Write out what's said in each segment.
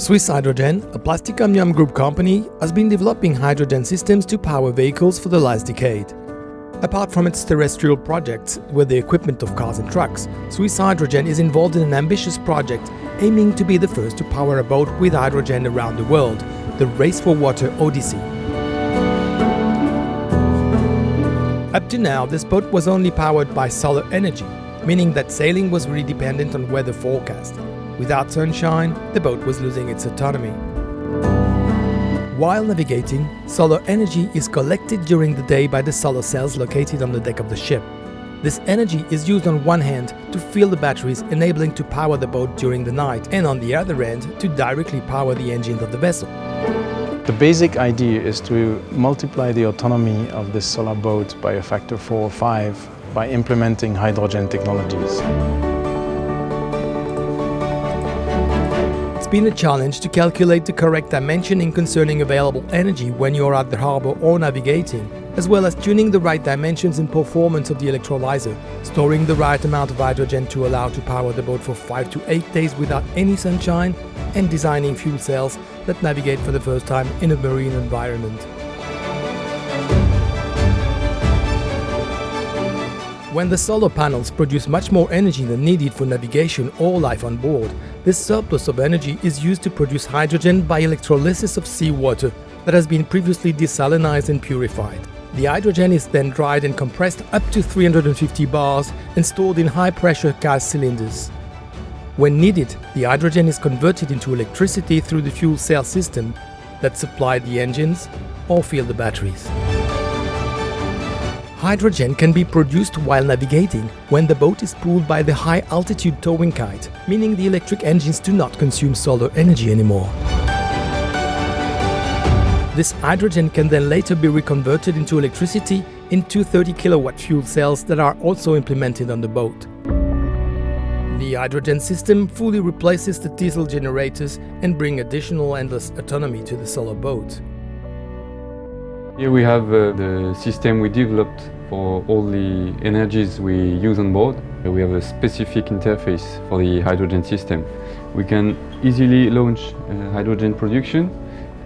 Swiss Hydrogen, a plastic Omnium group company, has been developing hydrogen systems to power vehicles for the last decade. Apart from its terrestrial projects with the equipment of cars and trucks, Swiss Hydrogen is involved in an ambitious project aiming to be the first to power a boat with hydrogen around the world, the Race for Water Odyssey. Up to now, this boat was only powered by solar energy, meaning that sailing was really dependent on weather forecast. Without sunshine, the boat was losing its autonomy. While navigating, solar energy is collected during the day by the solar cells located on the deck of the ship. This energy is used on one hand to fill the batteries, enabling to power the boat during the night, and on the other hand to directly power the engines of the vessel. The basic idea is to multiply the autonomy of this solar boat by a factor 4 or 5 by implementing hydrogen technologies. It's been a challenge to calculate the correct dimensioning concerning available energy when you're at the harbor or navigating, as well as tuning the right dimensions and performance of the electrolyzer, storing the right amount of hydrogen to allow to power the boat for 5 to 8 days without any sunshine, and designing fuel cells that navigate for the first time in a marine environment. When the solar panels produce much more energy than needed for navigation or life on board, this surplus of energy is used to produce hydrogen by electrolysis of seawater that has been previously desalinized and purified. The hydrogen is then dried and compressed up to 350 bars and stored in high-pressure gas cylinders. When needed, the hydrogen is converted into electricity through the fuel cell system that supply the engines or fill the batteries. Hydrogen can be produced while navigating when the boat is pulled by the high-altitude towing kite, meaning the electric engines do not consume solar energy anymore. This hydrogen can then later be reconverted into electricity into 30 kilowatt fuel cells that are also implemented on the boat. The hydrogen system fully replaces the diesel generators and brings additional endless autonomy to the solar boat. Here we have the system we developed for all the energies we use on board. We have a specific interface for the hydrogen system. We can easily launch hydrogen production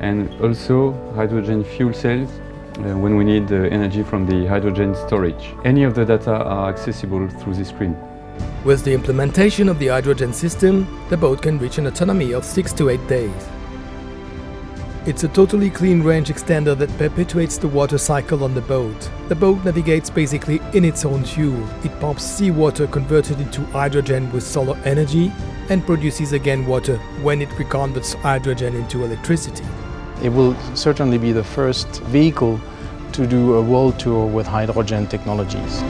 and also hydrogen fuel cells when we need energy from the hydrogen storage. Any of the data are accessible through the screen. With the implementation of the hydrogen system, the boat can reach an autonomy of 6 to 8 days. It's a totally clean range extender that perpetuates the water cycle on the boat. The boat navigates basically in its own fuel. It pumps seawater converted into hydrogen with solar energy and produces again water when it reconverts hydrogen into electricity. It will certainly be the first vehicle to do a world tour with hydrogen technologies.